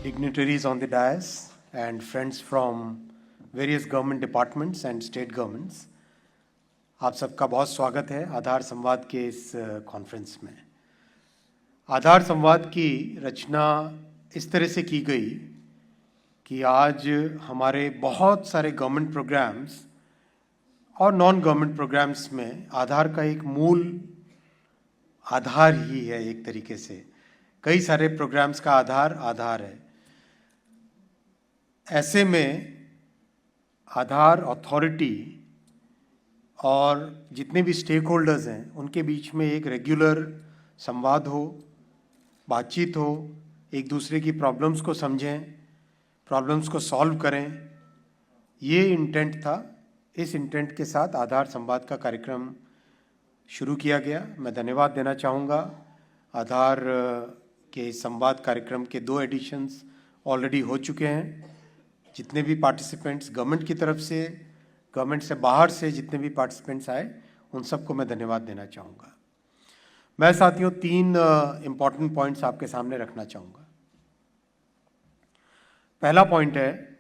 dignitaries on the dais and friends from various government departments and state governments, आप सबका बहुत स्वागत है आधार संवाद के इस कॉन्फ्रेंस में। आधार संवाद की रचना इस तरह से की गई कि आज हमारे बहुत सारे गवर्नमेंट प्रोग्राम्स और नॉन गवर्नमेंट प्रोग्राम्स में आधार का एक मूल आधार ही है। एक तरीके से कई सारे प्रोग्राम्स का आधार है। ऐसे में आधार अथॉरिटी और जितने भी स्टेक होल्डर्स हैं उनके बीच में एक रेगुलर संवाद हो, बातचीत हो, एक दूसरे की प्रॉब्लम्स को समझें, प्रॉब्लम्स को सॉल्व करें, ये इंटेंट था। इस इंटेंट के साथ आधार संवाद का कार्यक्रम शुरू किया गया। मैं धन्यवाद देना चाहूँगा। आधार के संवाद कार्यक्रम के 2 एडिशंस ऑलरेडी हो चुके हैं। जितने भी पार्टिसिपेंट्स गवर्नमेंट की तरफ से, गवर्नमेंट से बाहर से जितने भी पार्टिसिपेंट्स आए, उन सबको मैं धन्यवाद देना चाहूँगा। मैं साथियों 3 इम्पॉर्टेंट पॉइंट्स आपके सामने रखना चाहूँगा। पहला पॉइंट है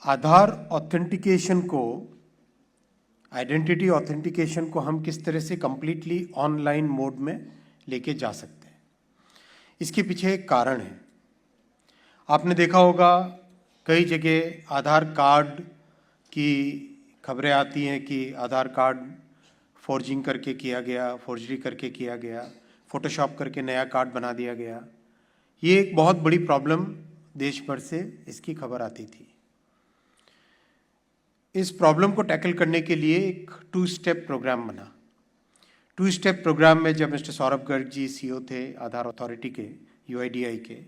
आधार ऑथेंटिकेशन को, आइडेंटिटी ऑथेंटिकेशन को हम किस तरह से कंप्लीटली ऑनलाइन मोड में लेके जा सकते हैं। इसके पीछे एक कारण है। आपने देखा होगा कई जगह आधार कार्ड की खबरें आती हैं कि आधार कार्ड फॉर्जिंग करके किया गया, फॉर्जरी करके किया गया, फोटोशॉप करके नया कार्ड बना दिया गया। ये एक बहुत बड़ी प्रॉब्लम देश भर से इसकी खबर आती थी। इस प्रॉब्लम को टैकल करने के लिए एक 2 स्टेप प्रोग्राम बना। 2 स्टेप प्रोग्राम में जब मिस्टर सौरभ गर्ग जी सीईओ थे आधार अथॉरिटी के, UIDAI के,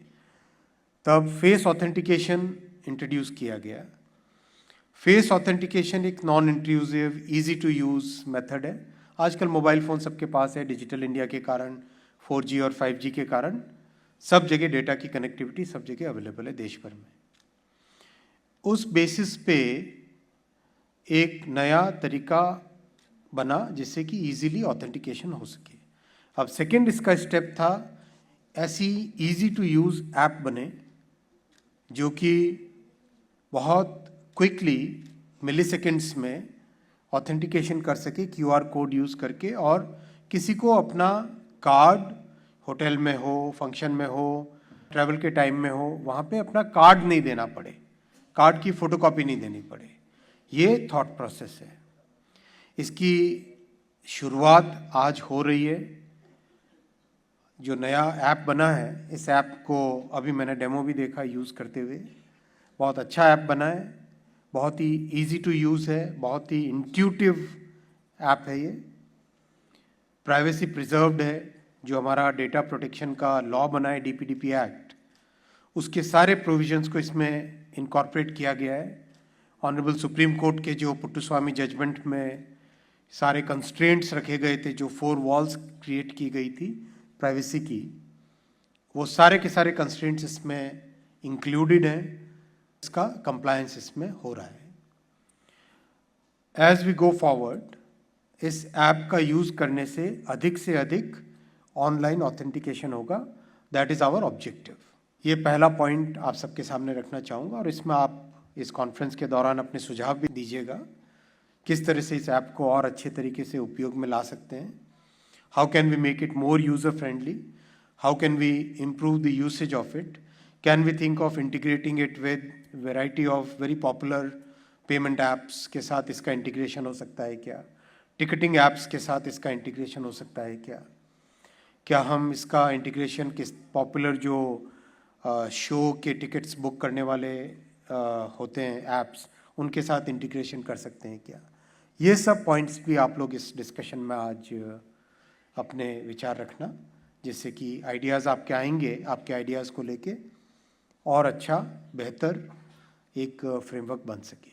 तब फेस ऑथेंटिकेशन इंट्रोड्यूस किया गया। फेस ऑथेंटिकेशन एक non intrusive, easy to use method है। आजकल मोबाइल फ़ोन सबके पास है। डिजिटल इंडिया के कारण, 4G और 5G के कारण सब जगह डेटा की कनेक्टिविटी सब जगह अवेलेबल है देश भर में। उस बेसिस पे एक नया तरीका बना जिससे कि ईजीली ऑथेंटिकेशन हो सके। अब सेकेंड इसका स्टेप था ऐसी ईजी टू यूज़ ऐप बने जो कि बहुत क्विकली मिली सेकेंड्स में ऑथेंटिकेशन कर सके QR कोड यूज़ करके, और किसी को अपना कार्ड होटल में हो, फंक्शन में हो, ट्रैवल के टाइम में हो, वहाँ पे अपना कार्ड नहीं देना पड़े, कार्ड की फ़ोटोकॉपी नहीं देनी पड़े। ये थॉट प्रोसेस है। इसकी शुरुआत आज हो रही है। जो नया ऐप बना है, इस ऐप को अभी मैंने डेमो भी देखा यूज़ करते हुए। बहुत अच्छा ऐप बना है, बहुत ही इजी टू यूज़ है, बहुत ही इंट्यूटिव ऐप है। ये प्राइवेसी प्रिजर्व्ड है। जो हमारा डेटा प्रोटेक्शन का लॉ बना है, DPDP एक्ट, उसके सारे प्रोविजंस को इसमें इनकॉर्पोरेट किया गया है। ऑनरेबल सुप्रीम कोर्ट के जो पुट्टुस्वामी जजमेंट में सारे कंस्ट्रेंट्स रखे गए थे, जो 4 वॉल्स क्रिएट की गई थी प्राइवेसी की, वो सारे के सारे कंस्ट्रेंट्स इसमें इंक्लूडेड हैं। इसका कंप्लायंस इसमें हो रहा है। एज वी गो फॉरवर्ड, इस ऐप का यूज़ करने से अधिक ऑनलाइन ऑथेंटिकेशन होगा। That is our objective. ये पहला पॉइंट आप सबके सामने रखना चाहूँगा, और इसमें आप इस कॉन्फ्रेंस के दौरान अपने सुझाव भी दीजिएगा किस तरह से इस ऐप को और अच्छे तरीके से उपयोग में ला सकते हैं। How can we make it more user friendly, how can we improve the usage of it, can we think of integrating it with variety of very popular payment apps के साथ इसका इंटीग्रेशन हो सकता है क्या, टिकटिंग ऐप्स के साथ इसका इंटीग्रेशन हो सकता है क्या हम इसका इंटीग्रेशन किस पॉपुलर जो शो के टिकट्स बुक करने वाले होते हैं ऐप्स, उनके साथ इंटीग्रेशन कर सकते हैं क्या। ये सब पॉइंट्स भी आप लोग इस डिस्कशन में आज अपने विचार रखना, जिससे कि आइडियाज़ आपके आएंगे, आपके आइडियाज़ को लेके और अच्छा बेहतर एक फ्रेमवर्क बन सके।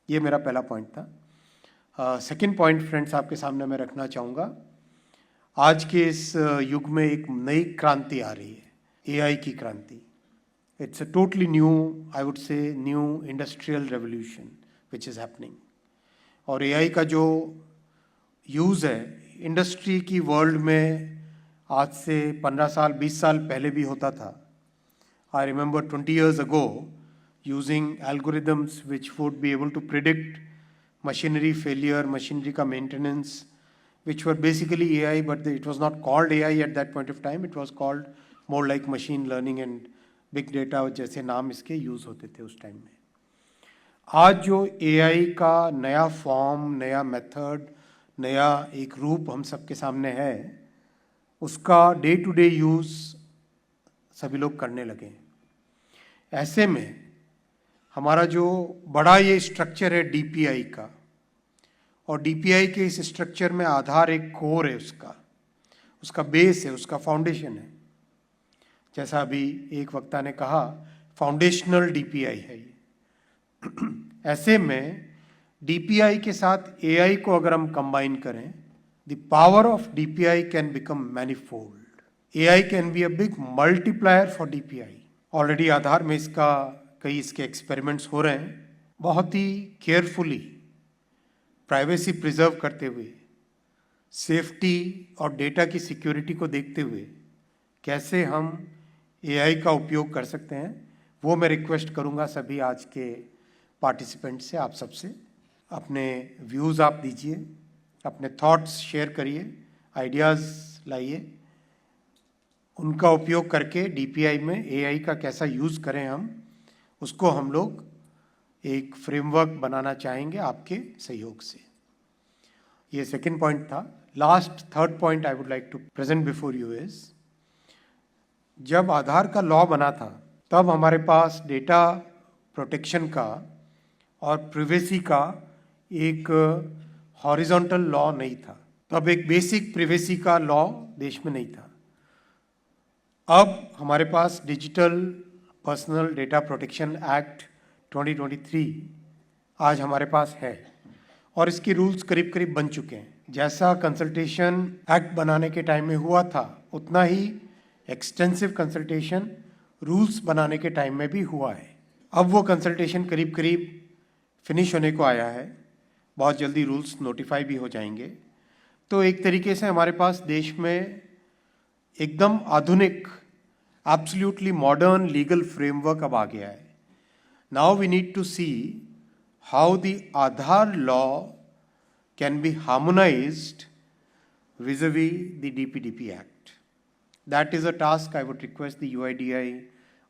ये मेरा पहला पॉइंट था। सेकंड पॉइंट फ्रेंड्स आपके सामने मैं रखना चाहूँगा। आज के इस युग में एक नई क्रांति आ रही है, AI की क्रांति। It's a totally new, I would say, new industrial revolution which is happening. और AI का जो यूज़ है इंडस्ट्री की वर्ल्ड में आज से 15 साल 20 साल पहले भी होता था। I remember 20 years ago using algorithms which would be able to predict machinery failure, machinery ka maintenance, which were basically AI, but it was not called AI at that point of time. It was called more like machine learning and big data जैसे नाम इसके use होते थे उस time में. आज जो AI का नया फॉर्म, नया मेथड, नया एक रूप हम सबके सामने है, उसका डे टू डे यूज़ सभी लोग करने लगे. ऐसे में हमारा जो बड़ा ये स्ट्रक्चर है DPI का, और DPI के इस स्ट्रक्चर में आधार एक कोर है, उसका बेस है, उसका फाउंडेशन है. जैसा अभी एक वक्ता ने कहा, फाउंडेशनल DPI है ये. ऐसे में DPI के साथ AI को अगर हम कंबाइन करें, the power of DPI can become manifold. AI can be a big multiplier for DPI. Already Aadhaar में कई इसके एक्सपेरिमेंट्स हो रहे हैं. बहुत ही केयरफुली प्राइवेसी प्रिजर्व करते हुए, सेफ्टी और डेटा की सिक्योरिटी को देखते हुए कैसे हम AI का उपयोग कर सकते हैं, वो मैं रिक्वेस्ट करूंगा सभी आज के पार्टिसिपेंट से, आप सबसे. अपने व्यूज़ आप दीजिए, अपने थॉट्स शेयर करिए, आइडियाज़ लाइए. उनका उपयोग करके DPI में AI का कैसा यूज़ करें हम, उसको हम लोग एक फ्रेमवर्क बनाना चाहेंगे आपके सहयोग से. ये सेकंड पॉइंट था. Last third point I would like to present before you is, जब आधार का लॉ बना था तब हमारे पास डेटा प्रोटेक्शन का और प्रिवेसी का एक हॉरिजॉन्टल लॉ नहीं था. तब एक बेसिक प्रिवेसी का लॉ देश में नहीं था. अब हमारे पास digital personal data protection act 2023 आज हमारे पास है, और इसके रूल्स करीब करीब बन चुके हैं. जैसा कंसल्टेशन एक्ट बनाने के टाइम में हुआ था, उतना ही एक्सटेंसिव कंसल्टेशन रूल्स बनाने के टाइम में भी हुआ है. अब वो कंसल्टेशन करीब करीब फिनिश होने को आया है. बहुत जल्दी रूल्स नोटिफाई भी हो जाएंगे. तो एक तरीके से हमारे पास देश में एकदम आधुनिक, एब्सोल्युटली मॉडर्न लीगल फ्रेमवर्क अब आ गया है. Now we need to see how the Aadhaar law can be harmonised vis-a-vis the DPDP Act. That is a task I would request the UIDAI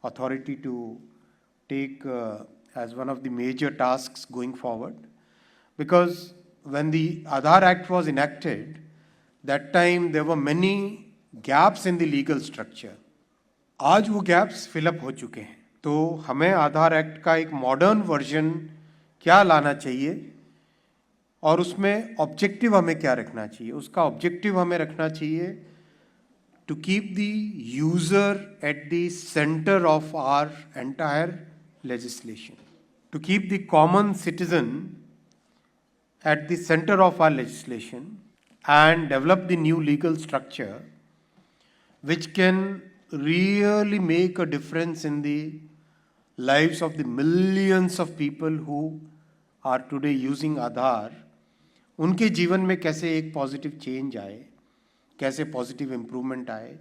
authority to take as one of the major tasks going forward. Because when the Aadhaar Act was enacted, that time there were many gaps in the legal structure. आज वो gaps fill up हो चुके हैं. तो हमें आधार act का एक modern version क्या लाना चाहिए, और उसमें ऑब्जेक्टिव हमें क्या रखना चाहिए. उसका ऑब्जेक्टिव हमें रखना चाहिए to keep the user at the center of our entire legislation, to keep the common citizen at the center of our legislation, and develop the new legal structure which can really make a difference in the lives of the millions of people who are today using Aadhaar. उनके जीवन में कैसे एक positive change आए, कैसे positive improvement आए,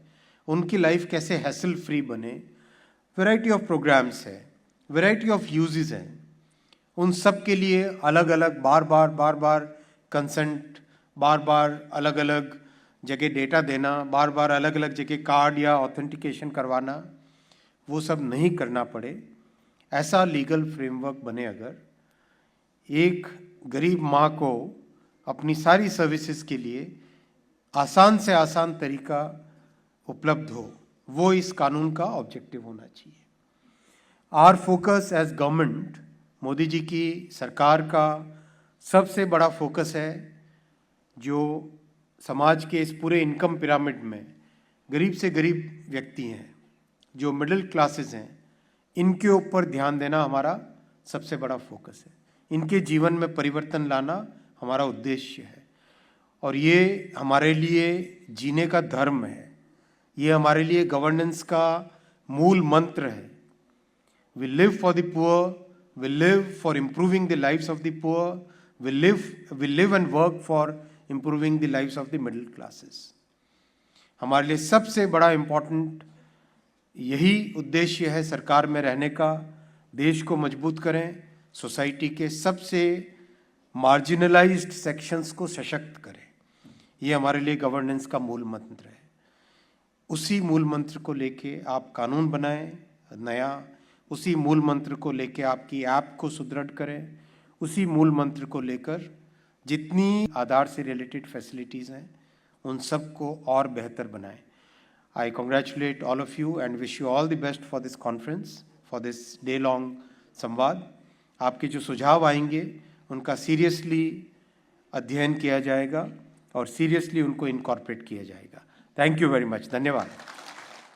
उनकी life कैसे हैसल फ्री बने. वैरायटी ऑफ प्रोग्राम्स है, वैरायटी ऑफ यूजेस हैं. उन सब के लिए अलग अलग बार बार कंसेंट, बार बार अलग अलग जगह डेटा देना, बार बार अलग अलग जगह कार्ड या ऑथेंटिकेशन करवाना, वो सब नहीं करना पड़े. ऐसा लीगल फ्रेमवर्क बने. अगर एक गरीब माँ को अपनी सारी सर्विसेज के लिए आसान से आसान तरीका उपलब्ध हो, वो इस कानून का ऑब्जेक्टिव होना चाहिए. Our focus as government, Modi ji की सरकार का सबसे बड़ा फोकस है जो समाज के इस पूरे इनकम पिरामिड में गरीब से गरीब व्यक्ति हैं, जो मिडिल क्लासेस हैं, इनके ऊपर ध्यान देना हमारा सबसे बड़ा फोकस है. इनके जीवन में परिवर्तन लाना हमारा उद्देश्य है, और ये हमारे लिए जीने का धर्म है. ये हमारे लिए गवर्नेंस का मूल मंत्र है. We live for the poor, we live for improving the lives of the poor, we live and work for improving the lives of the middle classes. हमारे लिए सबसे बड़ा इम्पॉर्टेंट यही उद्देश्य है सरकार में रहने का, देश को मजबूत करें, सोसाइटी के सबसे मार्जिनलाइज्ड सेक्शंस को सशक्त करें। ये हमारे लिए गवर्नेंस का मूल मंत्र है। उसी मूल मंत्र को लेके आप कानून बनाएं नया, उसी मूल मंत्र को लेके आपकी ऐप को सुदृढ़ करें, उसी मूल मंत्र को लेकर जितनी आधार से रिलेटेड फैसिलिटीज़ हैं उन सब को और बेहतर बनाएं। I congratulate all of you and wish you all the best for this conference, for this day-long संवाद। आपके जो सुझाव आएंगे उनका सीरियसली अध्ययन किया जाएगा और सीरियसली उनको इनकॉर्पोरेट किया जाएगा। Thank you very much. धन्यवाद।